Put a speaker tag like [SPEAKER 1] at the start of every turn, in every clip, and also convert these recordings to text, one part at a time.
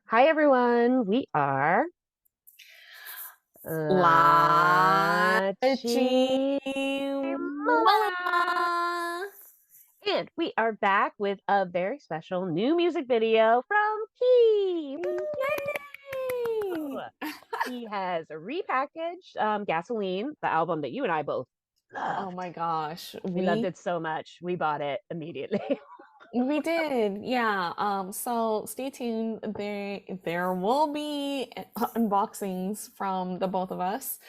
[SPEAKER 1] Hi everyone, we are LaChiMoLaLa,
[SPEAKER 2] LaChiMoLaLa.
[SPEAKER 1] and we are back with a very special new music video from Key. Woo!
[SPEAKER 2] Yay!
[SPEAKER 1] He has repackaged Gasoline, the album that you and I both
[SPEAKER 2] Oh
[SPEAKER 1] loved.
[SPEAKER 2] my gosh,
[SPEAKER 1] We loved
[SPEAKER 2] we
[SPEAKER 1] it so much. We bought it immediately.
[SPEAKER 2] we did. Yeah. So stay tuned. There will be unboxings from the both of us.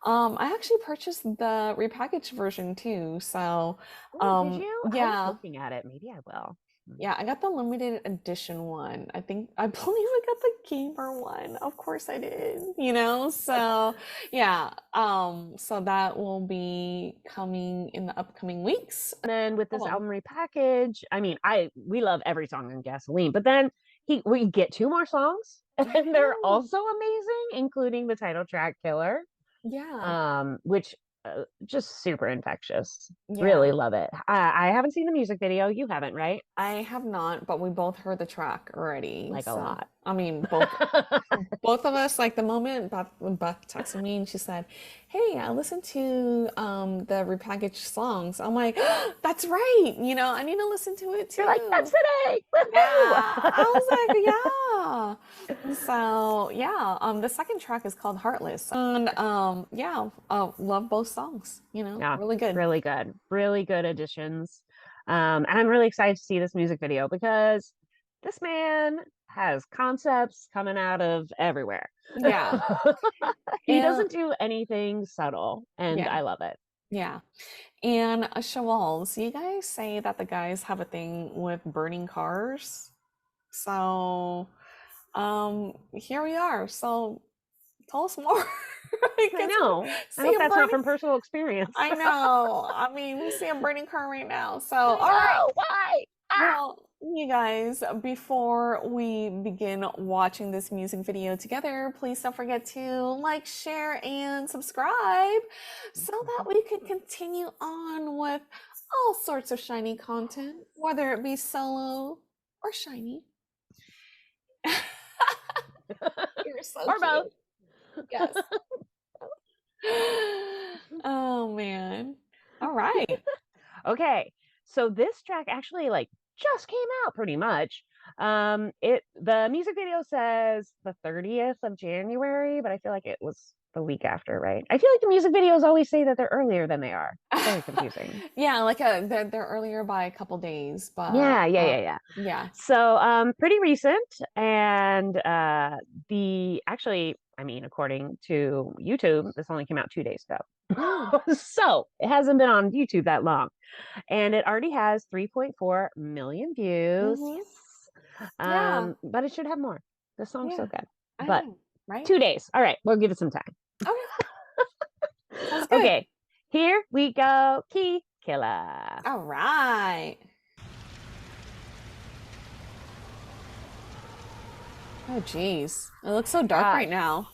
[SPEAKER 2] I actually purchased the repackaged version too. So,
[SPEAKER 1] Oh, did you? I was
[SPEAKER 2] yeah.
[SPEAKER 1] looking at it. Maybe I will.
[SPEAKER 2] Yeah, I got the limited edition one. I believe I got the gamer one. Of course I did, So yeah, so that will be coming in the upcoming weeks.
[SPEAKER 1] And then with this
[SPEAKER 2] Cool.
[SPEAKER 1] album repackage, I mean, we love every song on Gasoline, but then we get two more songs,
[SPEAKER 2] I
[SPEAKER 1] and they're
[SPEAKER 2] know.
[SPEAKER 1] also amazing, including the title track "Killer,"
[SPEAKER 2] Yeah,
[SPEAKER 1] which just super infectious. Really
[SPEAKER 2] yeah.
[SPEAKER 1] love it. I haven't seen the music video. You haven't, right?
[SPEAKER 2] I have not, but we both heard the track already.
[SPEAKER 1] Like a
[SPEAKER 2] So,
[SPEAKER 1] lot.
[SPEAKER 2] I mean, both of us, like the moment when Beth texted me and she said, "Hey, I listened to the repackaged songs." I'm like, "That's right. I need to listen to it
[SPEAKER 1] You're like, that's
[SPEAKER 2] too."
[SPEAKER 1] today.
[SPEAKER 2] Yeah,
[SPEAKER 1] Woohoo!
[SPEAKER 2] I was like, yeah. So yeah, the second track is called Heartless. And yeah, love both songs,
[SPEAKER 1] Yeah,
[SPEAKER 2] really good.
[SPEAKER 1] really good additions. And I'm really excited to see this music video because this man has concepts coming out of everywhere.
[SPEAKER 2] Yeah.
[SPEAKER 1] He
[SPEAKER 2] And
[SPEAKER 1] doesn't do anything subtle, and
[SPEAKER 2] yeah,
[SPEAKER 1] I love it.
[SPEAKER 2] yeah. And Shawals, you guys say that the guys have a thing with burning cars. So here we are. So tell us more.
[SPEAKER 1] I
[SPEAKER 2] Because we
[SPEAKER 1] know. I
[SPEAKER 2] see
[SPEAKER 1] hope
[SPEAKER 2] a
[SPEAKER 1] that's not
[SPEAKER 2] burning
[SPEAKER 1] from personal experience.
[SPEAKER 2] I know. I mean, we see a burning car right now. So,
[SPEAKER 1] I
[SPEAKER 2] all right.
[SPEAKER 1] know. Why? Ah!
[SPEAKER 2] Well, you guys, before we begin watching this music video together, please don't forget to like, share, and subscribe so that we can continue on with all sorts of SHINee content, whether it be solo or SHINee. You're so
[SPEAKER 1] Or both.
[SPEAKER 2] cute. Yes. Oh man. All right.
[SPEAKER 1] Okay. So this track actually like just came out pretty much. The music video says the 30th of January, but I feel like it was the week after, right? I feel like the music videos always say that they're earlier than they are. It's very confusing.
[SPEAKER 2] Yeah, like they're earlier by a couple days, but
[SPEAKER 1] Yeah.
[SPEAKER 2] yeah.
[SPEAKER 1] So pretty recent, and the actually, I mean, according to YouTube, this only came out 2 days
[SPEAKER 2] Mm,
[SPEAKER 1] ago. So it hasn't been on YouTube that long, and it already has 3.4 million views.
[SPEAKER 2] hmm.
[SPEAKER 1] Yes.
[SPEAKER 2] Yeah,
[SPEAKER 1] But it should have more. This song's so
[SPEAKER 2] yeah.
[SPEAKER 1] good.
[SPEAKER 2] I
[SPEAKER 1] But
[SPEAKER 2] know, right?
[SPEAKER 1] 2 days. All right, we'll give it some time.
[SPEAKER 2] Okay, sounds good.
[SPEAKER 1] Okay, here we go. Key Killer.
[SPEAKER 2] All right. Oh, geez. It looks so dark
[SPEAKER 1] Gosh.
[SPEAKER 2] right now.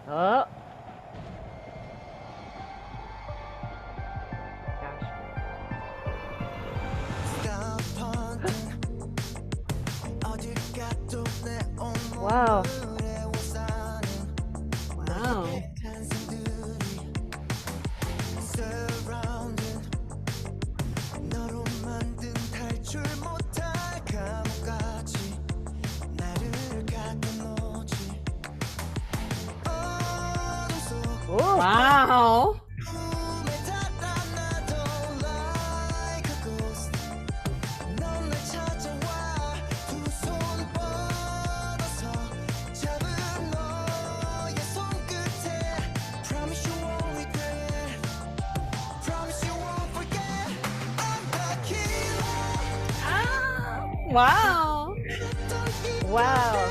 [SPEAKER 1] Oh, gosh. Wow.
[SPEAKER 2] Wow.
[SPEAKER 1] Ooh.
[SPEAKER 2] Wow. Ah, wow.
[SPEAKER 1] Wow.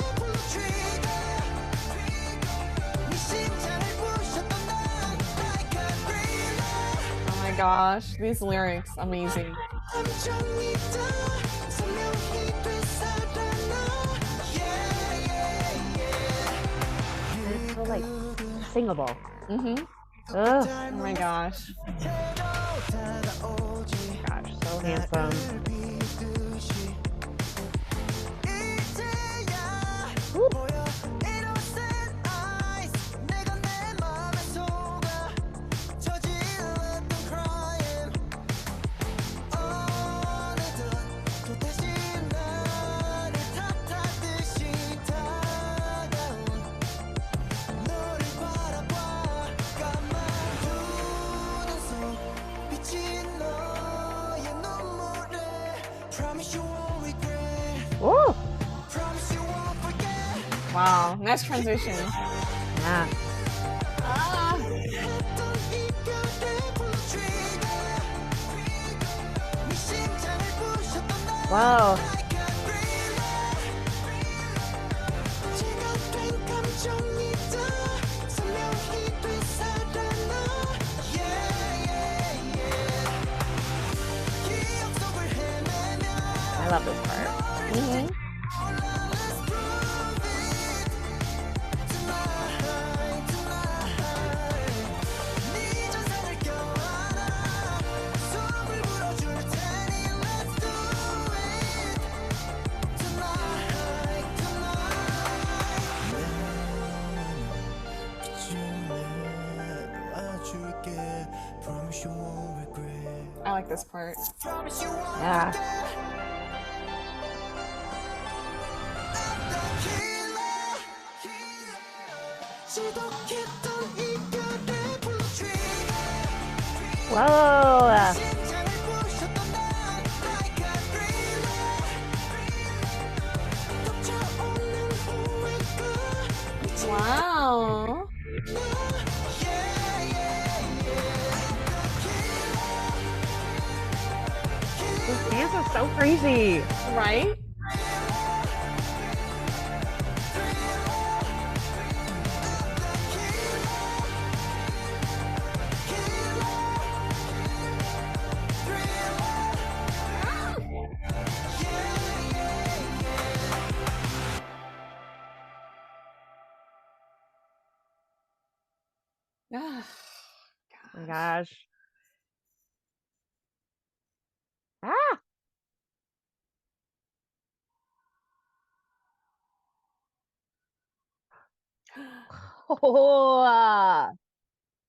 [SPEAKER 2] Oh my gosh, these lyrics, amazing.
[SPEAKER 1] And it's so like singable.
[SPEAKER 2] Mm-hmm.
[SPEAKER 1] Oh
[SPEAKER 2] Oh my gosh.
[SPEAKER 1] gosh, so handsome. Ooh,
[SPEAKER 2] Wow, nice transition.
[SPEAKER 1] yeah.
[SPEAKER 2] Ah.
[SPEAKER 1] Whoa. I love this part.
[SPEAKER 2] Mhm. I like this part.
[SPEAKER 1] Yeah. Whoa.
[SPEAKER 2] Wow.
[SPEAKER 1] This dance is so crazy.
[SPEAKER 2] Right? Ah,
[SPEAKER 1] Oh my
[SPEAKER 2] gosh.
[SPEAKER 1] gosh. Ah.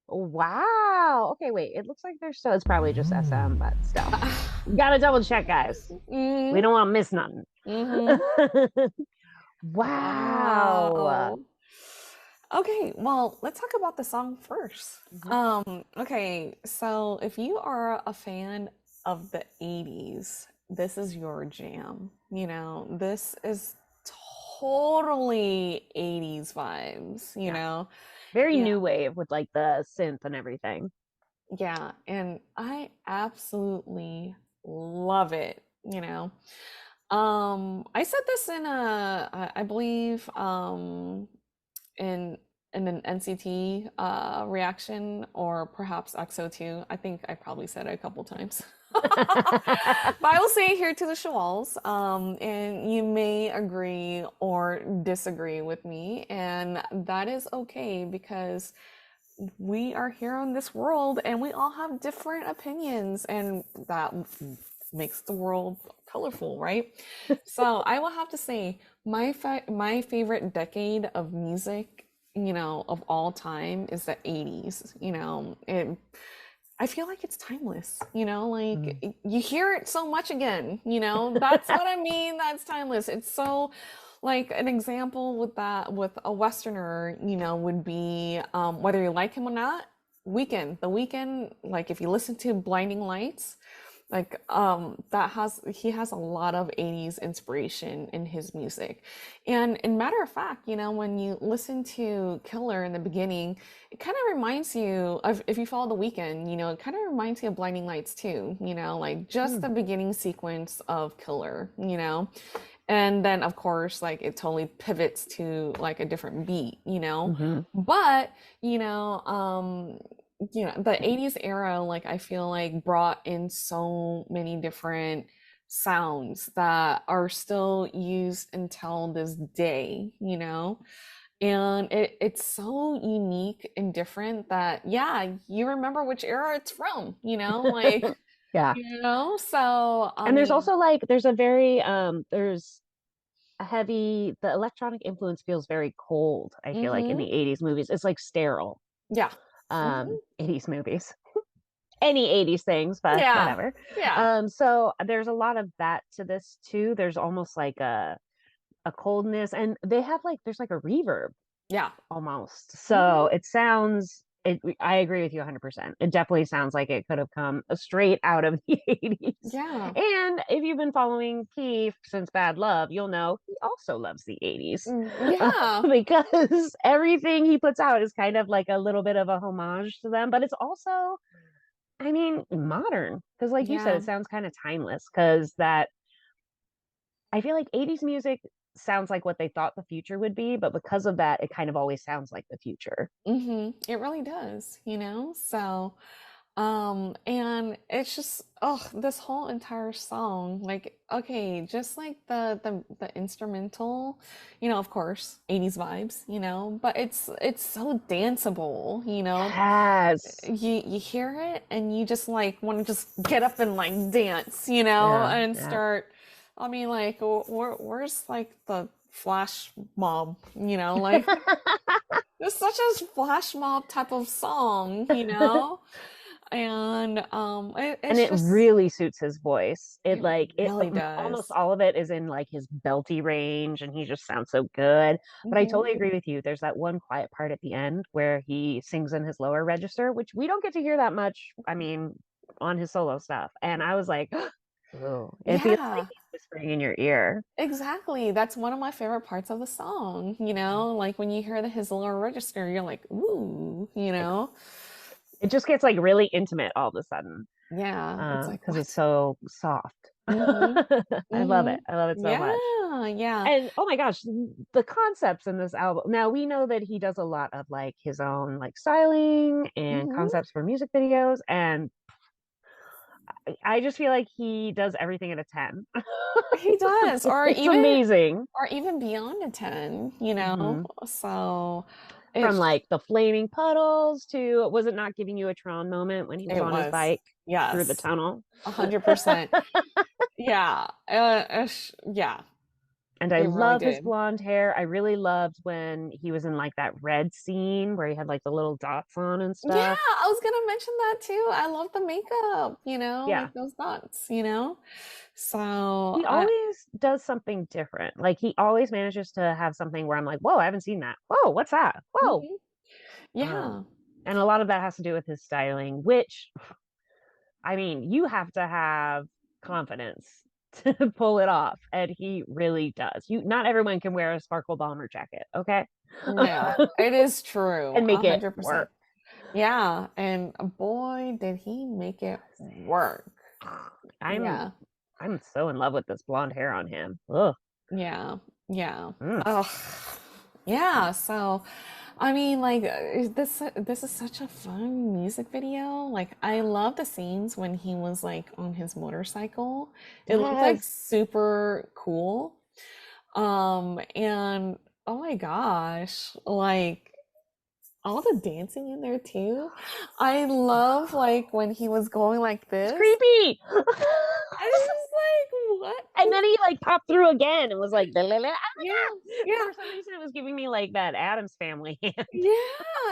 [SPEAKER 1] Oh, wow. Okay, wait. It looks like there's still, it's probably just SM, but still. Gotta double check, guys. We
[SPEAKER 2] Mhm.
[SPEAKER 1] don't want to miss nothing.
[SPEAKER 2] Mhm.
[SPEAKER 1] Wow.
[SPEAKER 2] Wow. Okay, well, let's talk about the song first.
[SPEAKER 1] Mhm.
[SPEAKER 2] Okay, so if you are a fan of the 80s, this is your jam. This is totally 80s vibes,
[SPEAKER 1] Yeah. Very
[SPEAKER 2] Yeah,
[SPEAKER 1] new wave with like the synth and everything.
[SPEAKER 2] yeah, and I absolutely love it. I said this in I believe in an NCT reaction or perhaps XO2. I think I probably said it a couple times. But I will say it here to the Shawals, and you may agree or disagree with me, and that is okay because we are here in this world and we all have different opinions, and that makes the world colorful, right? So I will have to say my favorite decade of music, of all time is the 80s. I feel like it's timeless, like
[SPEAKER 1] Mm.
[SPEAKER 2] you hear it so much again. That's what I mean. That's timeless. It's so like an example with that with a Westerner, would be whether you like him or not, The Weekend, like if you listen to Blinding Lights, like he has a lot of 80s inspiration in his music. And in matter of fact, when you listen to Killer in the beginning, it kind of reminds you of, if you follow The Weekend, it kind of reminds you of Blinding Lights too, like just the
[SPEAKER 1] Mm.
[SPEAKER 2] beginning sequence of Killer. And then of course like it totally pivots to like a different beat.
[SPEAKER 1] Mhm.
[SPEAKER 2] But the 80s era, like I feel like brought in so many different sounds that are still used until this day. And it's so unique and different that yeah, you remember which era it's from. Like,
[SPEAKER 1] Yeah.
[SPEAKER 2] so I
[SPEAKER 1] And there's
[SPEAKER 2] mean,
[SPEAKER 1] also like there's a very there's a heavy the electronic influence feels very cold, I feel like in
[SPEAKER 2] mm-hmm,
[SPEAKER 1] the 80s movies. It's like sterile.
[SPEAKER 2] yeah, mm-hmm,
[SPEAKER 1] 80s movies. Any 80s things, but
[SPEAKER 2] yeah,
[SPEAKER 1] whatever.
[SPEAKER 2] yeah,
[SPEAKER 1] So there's a lot of that to this too. There's almost like a coldness, and they have like there's like a reverb
[SPEAKER 2] yeah,
[SPEAKER 1] almost.
[SPEAKER 2] mm-hmm,
[SPEAKER 1] So it sounds I agree with you 100%. It definitely sounds like it could have come straight out of the 80s.
[SPEAKER 2] Yeah.
[SPEAKER 1] And if you've been following Keith since Bad Love, you'll know he also loves the 80s.
[SPEAKER 2] Yeah.
[SPEAKER 1] Because everything he puts out is kind of like a little bit of a homage to them, but it's also, I mean, modern. Because, like you said,
[SPEAKER 2] Yeah.
[SPEAKER 1] it sounds kind of timeless. Because that, I feel like 80s music sounds like what they thought the future would be, but because of that, it kind of always sounds like the future.
[SPEAKER 2] It really does, you know? So, and it's just, oh, this whole entire song, like, okay, just like the instrumental, of course, 80s vibes, but it's so danceable,
[SPEAKER 1] Yes.
[SPEAKER 2] you hear it and you just like want to just get up and like dance,
[SPEAKER 1] Yeah.
[SPEAKER 2] and
[SPEAKER 1] Yeah.
[SPEAKER 2] start. I mean, like, where's like the flash mob, like it's such a flash mob type of song, and
[SPEAKER 1] And
[SPEAKER 2] it's
[SPEAKER 1] it
[SPEAKER 2] just
[SPEAKER 1] really suits his voice. It
[SPEAKER 2] it
[SPEAKER 1] like it
[SPEAKER 2] really
[SPEAKER 1] almost
[SPEAKER 2] does.
[SPEAKER 1] all of it is in like his belty range and he just sounds so good. But I
[SPEAKER 2] Hmm.
[SPEAKER 1] totally agree with you. There's that one quiet part at the end where he sings in his lower register, which we don't get to hear that much, I mean, on his solo stuff. And I was like, oh, it feels like
[SPEAKER 2] Yeah,
[SPEAKER 1] he's whispering in your ear.
[SPEAKER 2] exactly. That's one of my favorite parts of the song, like when you hear his lower register, you're like, ooh.
[SPEAKER 1] It just gets like really intimate all of a sudden.
[SPEAKER 2] Yeah, it's like
[SPEAKER 1] Because it's
[SPEAKER 2] what?
[SPEAKER 1] so soft.
[SPEAKER 2] Mm-hmm.
[SPEAKER 1] I love it.
[SPEAKER 2] Mm-hmm.
[SPEAKER 1] I love it so much.
[SPEAKER 2] Yeah, yeah.
[SPEAKER 1] And oh my gosh, the concepts in this album. Now we know that he does a lot of like his own like styling and
[SPEAKER 2] Hmm.
[SPEAKER 1] concepts for music videos, and I just feel like he does everything at a 10.
[SPEAKER 2] He does,
[SPEAKER 1] It's amazing.
[SPEAKER 2] or even beyond a 10.
[SPEAKER 1] Hmm.
[SPEAKER 2] So
[SPEAKER 1] From
[SPEAKER 2] it's
[SPEAKER 1] like the flaming puddles to, was it not giving you a Tron moment when he was
[SPEAKER 2] it
[SPEAKER 1] on his
[SPEAKER 2] was.
[SPEAKER 1] bike through the
[SPEAKER 2] Yes.
[SPEAKER 1] tunnel?
[SPEAKER 2] 100%. Yeah. Yeah,
[SPEAKER 1] And I
[SPEAKER 2] it really
[SPEAKER 1] love his
[SPEAKER 2] did.
[SPEAKER 1] blonde hair. I really loved when he was in like that red scene where he had like the little dots on and
[SPEAKER 2] Yeah,
[SPEAKER 1] stuff.
[SPEAKER 2] I was gonna mention that too. I love the makeup,
[SPEAKER 1] Yeah.
[SPEAKER 2] like those dots. So
[SPEAKER 1] He always does something different. Like he always manages to have something where I'm like, whoa, I haven't seen that. Whoa, what's that? Whoa.
[SPEAKER 2] mhm.
[SPEAKER 1] Um,
[SPEAKER 2] Yeah.
[SPEAKER 1] and a lot of that has to do with his styling, which I mean, you have to have confidence to pull it off. And he really does. Not everyone can wear a sparkle bomber jacket, okay?
[SPEAKER 2] Yeah, it is true.
[SPEAKER 1] And
[SPEAKER 2] a
[SPEAKER 1] make it
[SPEAKER 2] hundred
[SPEAKER 1] work.
[SPEAKER 2] percent. Yeah, and boy, did he make it work.
[SPEAKER 1] I'm
[SPEAKER 2] Yeah.
[SPEAKER 1] I'm so in love with this blonde hair on him. Ugh.
[SPEAKER 2] Yeah. Yeah.
[SPEAKER 1] Mm.
[SPEAKER 2] Oh, yeah. So, I mean, like this is such a fun music video. Like, I love the scenes when he was like on his motorcycle. It looked like
[SPEAKER 1] Yes.
[SPEAKER 2] super cool. And oh my gosh, like all the dancing in there too. I love like when he was going like
[SPEAKER 1] It's
[SPEAKER 2] this.
[SPEAKER 1] creepy.
[SPEAKER 2] It's just like, what
[SPEAKER 1] And
[SPEAKER 2] is
[SPEAKER 1] then he like popped through again and was like, "La, la, la." Oh my
[SPEAKER 2] yeah,
[SPEAKER 1] god!
[SPEAKER 2] yeah,
[SPEAKER 1] For some reason, it was giving me like that Adams Family hand.
[SPEAKER 2] yeah,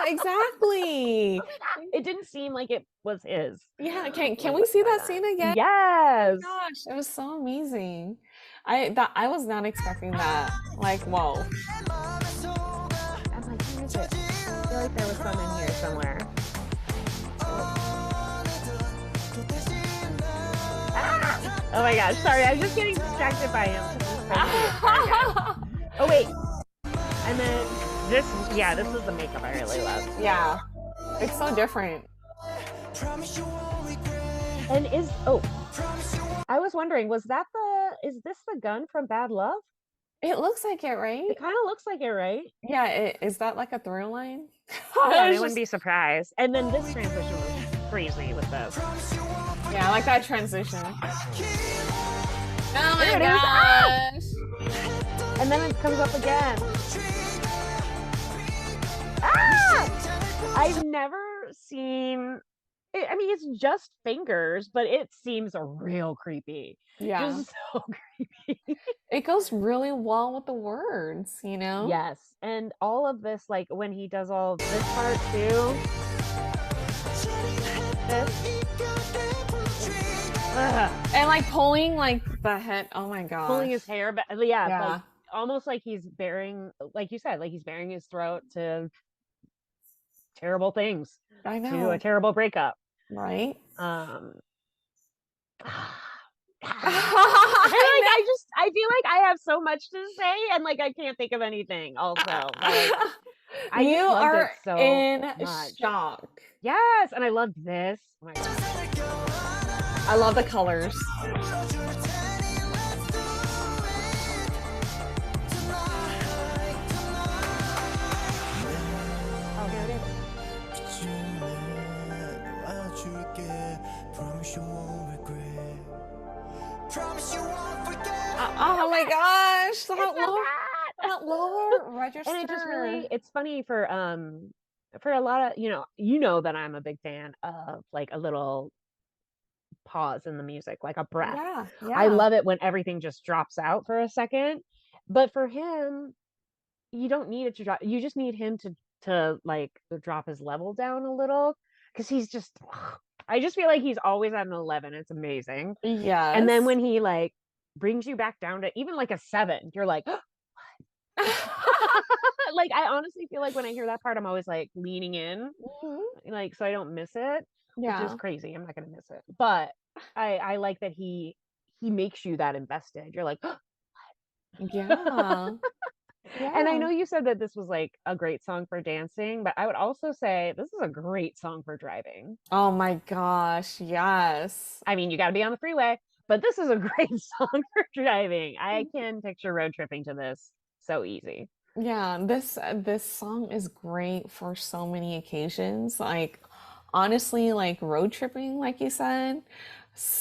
[SPEAKER 2] exactly.
[SPEAKER 1] Oh my god! It didn't seem like it was his.
[SPEAKER 2] Yeah, can
[SPEAKER 1] Like,
[SPEAKER 2] we see
[SPEAKER 1] by
[SPEAKER 2] that scene
[SPEAKER 1] then.
[SPEAKER 2] again? Oh
[SPEAKER 1] Yes.
[SPEAKER 2] my gosh, it was so amazing. I was not expecting that. Like, whoa.
[SPEAKER 1] I'm like, where is it? I feel like there was some in here somewhere. Ah! Oh my gosh! Sorry, I'm just getting distracted by him. Oh wait, and then this. Yeah, this is the makeup I really love.
[SPEAKER 2] Yeah, it's so different.
[SPEAKER 1] And I was wondering, is this the gun from Bad Love?
[SPEAKER 2] It looks like it, right?
[SPEAKER 1] It kind of looks like it, right?
[SPEAKER 2] Yeah, is that like a through line?
[SPEAKER 1] Yeah,
[SPEAKER 2] I
[SPEAKER 1] and I
[SPEAKER 2] was
[SPEAKER 1] wouldn't
[SPEAKER 2] just
[SPEAKER 1] be surprised. And then this transition was crazy with this.
[SPEAKER 2] yeah, I like that transition. Oh
[SPEAKER 1] There
[SPEAKER 2] my
[SPEAKER 1] it is. Ah!
[SPEAKER 2] gosh.
[SPEAKER 1] And then it comes up again. Ah! I've never seen it. I mean, it's just fingers, but it seems real creepy.
[SPEAKER 2] Yeah.
[SPEAKER 1] Just so creepy.
[SPEAKER 2] It goes really well with the words.
[SPEAKER 1] Yes. And all of this, like when he does all this part too. This. Ugh.
[SPEAKER 2] And like pulling like the head. Oh my gosh.
[SPEAKER 1] Pulling his hair back. Yeah, like
[SPEAKER 2] Yeah.
[SPEAKER 1] almost like he's bearing, like you said, like he's bearing his throat to terrible things
[SPEAKER 2] I
[SPEAKER 1] to a
[SPEAKER 2] know,
[SPEAKER 1] terrible breakup.
[SPEAKER 2] right?
[SPEAKER 1] Um,
[SPEAKER 2] I
[SPEAKER 1] I feel like I have so much to say and like I can't think of anything also. But like
[SPEAKER 2] know.
[SPEAKER 1] I
[SPEAKER 2] You
[SPEAKER 1] just loved it
[SPEAKER 2] are
[SPEAKER 1] so
[SPEAKER 2] in
[SPEAKER 1] much.
[SPEAKER 2] shock.
[SPEAKER 1] Yes, and I loved this. Oh my god.
[SPEAKER 2] I love the colors.
[SPEAKER 1] Oh, here it is.
[SPEAKER 2] Oh my gosh,
[SPEAKER 1] It's so good.
[SPEAKER 2] that lower
[SPEAKER 1] And it just
[SPEAKER 2] register.
[SPEAKER 1] really it's funny for a lot of, you know that I'm a big fan of like a little pause in the music, like a breath.
[SPEAKER 2] Yeah,
[SPEAKER 1] I
[SPEAKER 2] yeah.
[SPEAKER 1] love it when everything just drops out for a second. But for him, you don't need it to drop. You just need him to like drop his level down a little because he's just I just feel like he's always at an 11. It's amazing. And then
[SPEAKER 2] Yes.
[SPEAKER 1] when he like brings you back down to even like a 7, you're like like I honestly feel like when I hear that part I'm always like leaning in
[SPEAKER 2] Mhm.
[SPEAKER 1] like so I don't miss it, which is
[SPEAKER 2] Yeah.
[SPEAKER 1] crazy. I'm not going to miss it. But I like that he makes you that invested. You're like
[SPEAKER 2] Yeah.
[SPEAKER 1] and I
[SPEAKER 2] Yeah.
[SPEAKER 1] know you said that this was like a great song for dancing, but I would also say this is a great song for driving.
[SPEAKER 2] Oh my gosh, yes.
[SPEAKER 1] I mean, you got to be on the freeway, but this is a great song for driving. I can picture road tripping to this so easy.
[SPEAKER 2] Yeah, this song is great for so many occasions. Like honestly, like road tripping, like you said,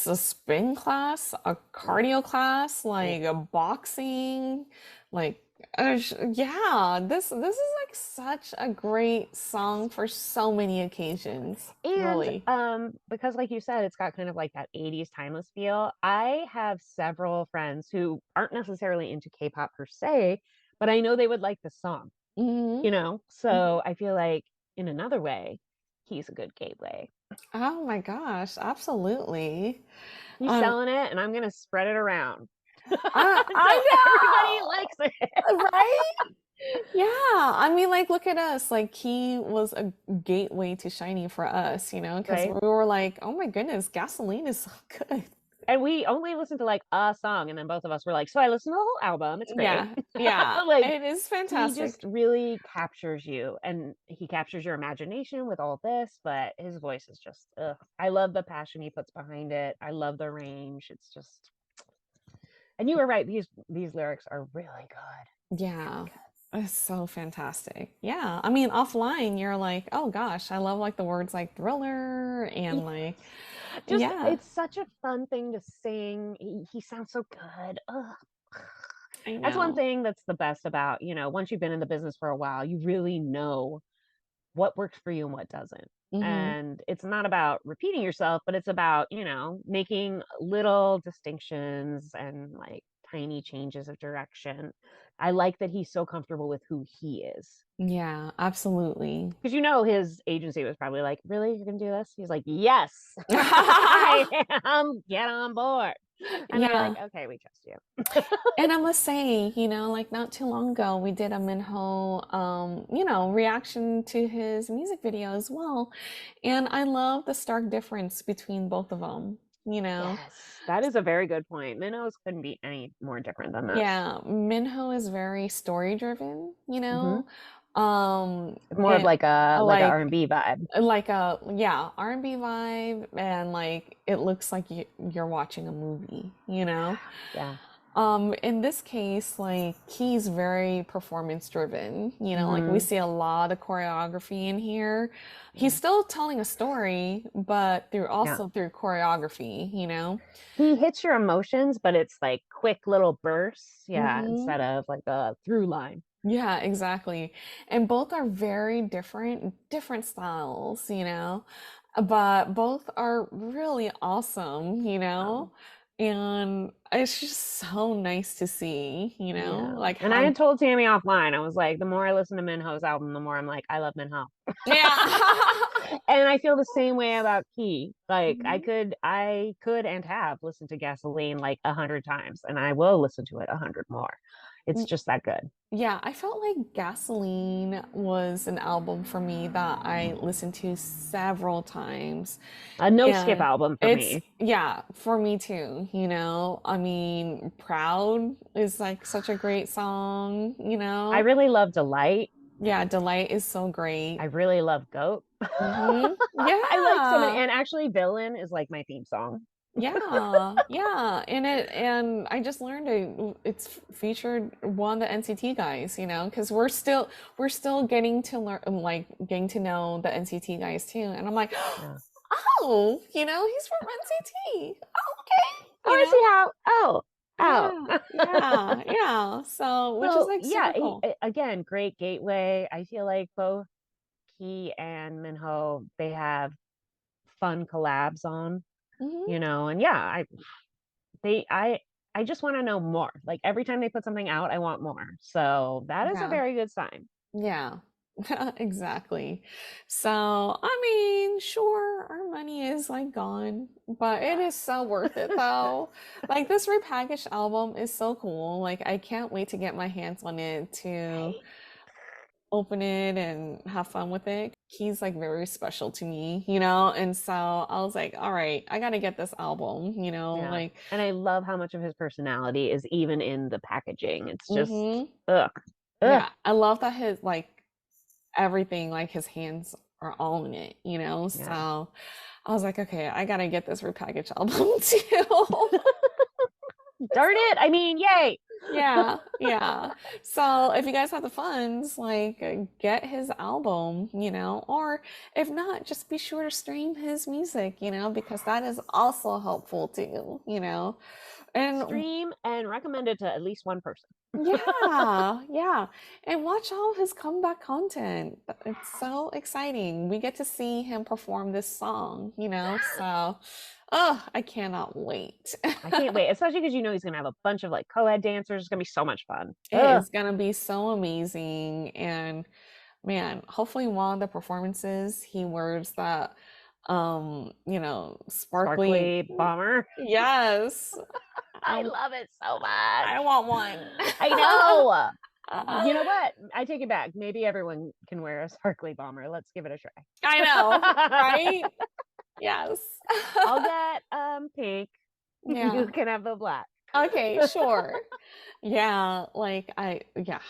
[SPEAKER 2] a spin class, a cardio class,
[SPEAKER 1] Mm.
[SPEAKER 2] like a boxing, like yeah, this is like such a great song for so many occasions,
[SPEAKER 1] And
[SPEAKER 2] really.
[SPEAKER 1] because like you said, it's got kind of like that 80s timeless feel. I have several friends who aren't necessarily into K-pop per se, but I know they would like the song,
[SPEAKER 2] Hmm.
[SPEAKER 1] you know? So I feel like in another way, he's a good gateway.
[SPEAKER 2] Oh my gosh, absolutely.
[SPEAKER 1] He's
[SPEAKER 2] Um,
[SPEAKER 1] selling it and I'm gonna spread it around
[SPEAKER 2] I
[SPEAKER 1] until everybody likes it.
[SPEAKER 2] know, right? Yeah, I mean, like, look at us. Like, he was a gateway to SHINee for us, because
[SPEAKER 1] Right?
[SPEAKER 2] we were like, oh my goodness, gasoline is so good.
[SPEAKER 1] And we only listened to like a song, and then both of us were like, "So I listened to the whole album. It's great."
[SPEAKER 2] Yeah, yeah,
[SPEAKER 1] Like
[SPEAKER 2] it is
[SPEAKER 1] he just
[SPEAKER 2] fantastic.
[SPEAKER 1] really captures you, and he captures your imagination with all this. But his voice is just, ugh. I love the passion he puts behind it. I love the range. It's just, and you were right. These lyrics are really good, really
[SPEAKER 2] Yeah,
[SPEAKER 1] good.
[SPEAKER 2] it's so fantastic. Yeah, I mean, offline, you're like, oh gosh, I love like the words like thriller and like,
[SPEAKER 1] Just
[SPEAKER 2] yeah,
[SPEAKER 1] it's such a fun thing to sing. He sounds so good. Ugh.
[SPEAKER 2] I
[SPEAKER 1] That's one
[SPEAKER 2] know.
[SPEAKER 1] thing that's the best about, once you've been in the business for a while, you really know what works for you and what doesn't.
[SPEAKER 2] Hmm.
[SPEAKER 1] And it's not about repeating yourself, but it's about, making little distinctions and like tiny changes of direction. I like that he's so comfortable with who he is.
[SPEAKER 2] Yeah, absolutely.
[SPEAKER 1] Because his agency was probably like, really? You're gonna do this? He's like, yes, I am. Get on board. And they're like,
[SPEAKER 2] Yeah.
[SPEAKER 1] okay, we trust you.
[SPEAKER 2] And I must say, like not too long ago, we did a Minho, reaction to his music video as well. And I love the stark difference between both of them, you know?
[SPEAKER 1] Yes, that is a very good point. Minnows couldn't be any more different than this.
[SPEAKER 2] Yeah, Minho is very story driven,
[SPEAKER 1] Hmm. More of
[SPEAKER 2] and
[SPEAKER 1] like a
[SPEAKER 2] like
[SPEAKER 1] R&B vibe.
[SPEAKER 2] like a yeah, R&B vibe and like it looks like you're watching a movie, you know?
[SPEAKER 1] Yeah.
[SPEAKER 2] In this case, like he's very performance driven, like we
[SPEAKER 1] Hmm.
[SPEAKER 2] see a lot of choreography in here. He's
[SPEAKER 1] Yeah.
[SPEAKER 2] still telling a story, but through
[SPEAKER 1] Yeah.
[SPEAKER 2] also through choreography.
[SPEAKER 1] He hits your emotions, but it's like quick little bursts. Yeah,
[SPEAKER 2] Hmm.
[SPEAKER 1] instead of like a through line.
[SPEAKER 2] Yeah, exactly. And both are very different styles, but both are really awesome,
[SPEAKER 1] Um,
[SPEAKER 2] and it's just so nice to see,
[SPEAKER 1] yeah.
[SPEAKER 2] like
[SPEAKER 1] And I
[SPEAKER 2] how
[SPEAKER 1] had told Tammy offline, I was like, the more I listen to Minho's album, the more I'm like, I love Minho.
[SPEAKER 2] yeah.
[SPEAKER 1] And I feel the same way about Key. Like I
[SPEAKER 2] Mhm.
[SPEAKER 1] could and have listened to Gasoline like 100 times, and I will listen to it 100 more. It's just that good.
[SPEAKER 2] Yeah, I felt like Gasoline was an album for me that I listened to several times.
[SPEAKER 1] A no skip
[SPEAKER 2] And
[SPEAKER 1] album for
[SPEAKER 2] it's,
[SPEAKER 1] me.
[SPEAKER 2] yeah, for me too, you know. I mean, Proud is like such a great song, you
[SPEAKER 1] I
[SPEAKER 2] know.
[SPEAKER 1] really love Delight.
[SPEAKER 2] Yeah, Delight is so great.
[SPEAKER 1] I really love Goat. I like so many,
[SPEAKER 2] Yeah.
[SPEAKER 1] and actually, Villain is like my theme song.
[SPEAKER 2] Yeah, yeah, and I just learned it's featured one of the NCT guys, you know, because we're still getting to learn, like getting to know the NCT guys too, and I'm like,
[SPEAKER 1] Yeah.
[SPEAKER 2] oh, you know, he's from NCT. Okay,
[SPEAKER 1] Oh,
[SPEAKER 2] you
[SPEAKER 1] I
[SPEAKER 2] know,
[SPEAKER 1] see how. Oh, oh.
[SPEAKER 2] yeah, yeah, yeah. So, which is
[SPEAKER 1] So
[SPEAKER 2] like
[SPEAKER 1] yeah,
[SPEAKER 2] super cool.
[SPEAKER 1] again, great gateway. I feel like both Key and Minho, they have fun collabs on,
[SPEAKER 2] Hmm.
[SPEAKER 1] and yeah, they I just want to know more. Like every time they put something out, I want more. So that is a
[SPEAKER 2] Yeah,
[SPEAKER 1] very good sign.
[SPEAKER 2] yeah. Exactly. So, I mean, sure, our money is like gone, but it is so worth it though. Like this repackaged album is so cool. Like I can't wait to get my hands on it to
[SPEAKER 1] Right?
[SPEAKER 2] open it and have fun with it. He's like very special to me, you know? And so I was like, all right, I gotta get this album, you know,
[SPEAKER 1] Yeah.
[SPEAKER 2] like,
[SPEAKER 1] And I love how much of his personality is even in the packaging. It's just
[SPEAKER 2] mm-hmm.
[SPEAKER 1] ugh. Ugh.
[SPEAKER 2] Yeah, I love that his like everything, like his hands are all in it, you know?
[SPEAKER 1] Yeah.
[SPEAKER 2] So I was like, okay, I gotta get this repackaged album too.
[SPEAKER 1] Darn it. I mean, yay.
[SPEAKER 2] Yeah, yeah. So if you guys have the funds, like get his album, you know, or if not, just be sure to stream his music, you know, because that is also helpful too, you know. And
[SPEAKER 1] Stream and recommend it to at least one person.
[SPEAKER 2] yeah, yeah. And watch all of his comeback content. It's so exciting. We get to see him perform this song, you know, so oh, I cannot wait.
[SPEAKER 1] I can't wait, especially because he's gonna have a bunch of like co-ed dancers. It's gonna be so much fun.
[SPEAKER 2] It
[SPEAKER 1] Ugh.
[SPEAKER 2] is gonna be so amazing. And man, hopefully one of the performances he wears that you know, sparkly.
[SPEAKER 1] Sparkly bomber.
[SPEAKER 2] Yes.
[SPEAKER 1] I
[SPEAKER 2] Um,
[SPEAKER 1] love it so
[SPEAKER 2] I
[SPEAKER 1] much.
[SPEAKER 2] want one.
[SPEAKER 1] I know. You know what? I take it back. Maybe everyone can wear a sparkly bomber. Let's give it a
[SPEAKER 2] I know,
[SPEAKER 1] try.
[SPEAKER 2] right? Yes.
[SPEAKER 1] I'll get pink. You
[SPEAKER 2] Yeah.
[SPEAKER 1] can have the black.
[SPEAKER 2] Okay, sure. Yeah, like yeah.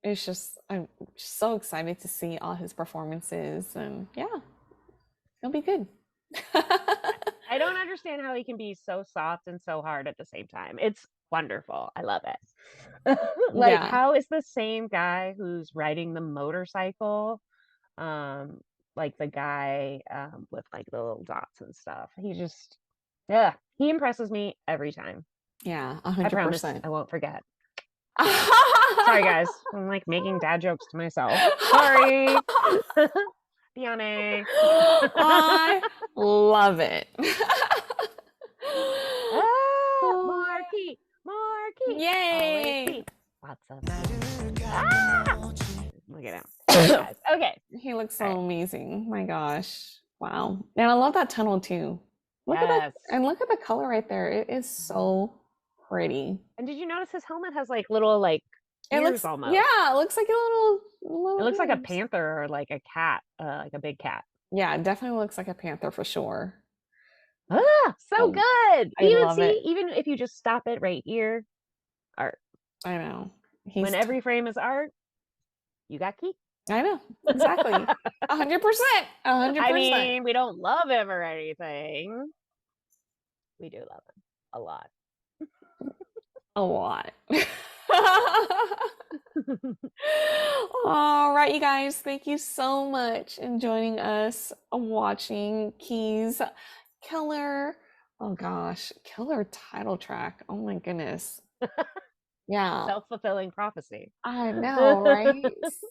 [SPEAKER 2] It's just I'm so excited to see all his performances and yeah, it'll be good.
[SPEAKER 1] I don't understand how he can be so soft and so hard at the same time. It's wonderful. I love it. Like,
[SPEAKER 2] Yeah.
[SPEAKER 1] how is the same guy who's riding the motorcycle, um, like the guy with like the little dots and stuff? He just, yeah, he impresses me every time.
[SPEAKER 2] Yeah,
[SPEAKER 1] I promise
[SPEAKER 2] 100%.
[SPEAKER 1] I won't forget. Sorry, guys. I'm like making dad jokes to myself. Sorry. Diane.
[SPEAKER 2] I love it.
[SPEAKER 1] Marky, Marky. Always
[SPEAKER 2] Yay!
[SPEAKER 1] be lots of ah! Look at him. Guys. Okay.
[SPEAKER 2] He looks
[SPEAKER 1] All
[SPEAKER 2] so
[SPEAKER 1] right.
[SPEAKER 2] amazing. My gosh. Wow. And I love that tunnel too. Look at that.
[SPEAKER 1] Yes.
[SPEAKER 2] And look at the color right there. It is so pretty.
[SPEAKER 1] And did you notice his helmet has like little like
[SPEAKER 2] It
[SPEAKER 1] ears
[SPEAKER 2] looks,
[SPEAKER 1] almost?
[SPEAKER 2] yeah, it looks like a
[SPEAKER 1] It
[SPEAKER 2] little
[SPEAKER 1] looks like a
[SPEAKER 2] ears.
[SPEAKER 1] panther or like a cat, like a big cat.
[SPEAKER 2] Yeah, it definitely looks like a panther for sure.
[SPEAKER 1] So
[SPEAKER 2] Oh,
[SPEAKER 1] good.
[SPEAKER 2] I
[SPEAKER 1] Even
[SPEAKER 2] love it.
[SPEAKER 1] see, even if you just stop it right here, art.
[SPEAKER 2] I know.
[SPEAKER 1] When every frame is art, you got Keith.
[SPEAKER 2] I know. Exactly. 100%.
[SPEAKER 1] I
[SPEAKER 2] 100%.
[SPEAKER 1] mean, we don't love him or anything. We do love him a lot.
[SPEAKER 2] A lot. All right, you guys, thank you so much in joining us watching Key's killer, oh gosh, killer title track. Oh my goodness. Yeah,
[SPEAKER 1] Self-fulfilling prophecy.
[SPEAKER 2] I know, right?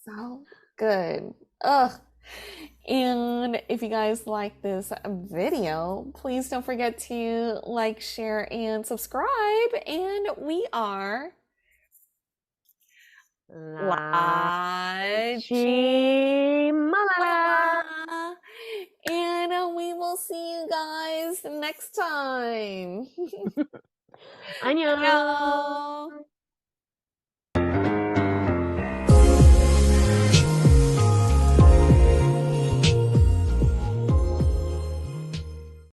[SPEAKER 2] So good. Ugh. And if you guys like this video, please don't forget to like, share, and subscribe. And we are
[SPEAKER 1] LaChiMoLaLa.
[SPEAKER 2] And we will see you guys next time.
[SPEAKER 1] 안녕.
[SPEAKER 2] 안녕.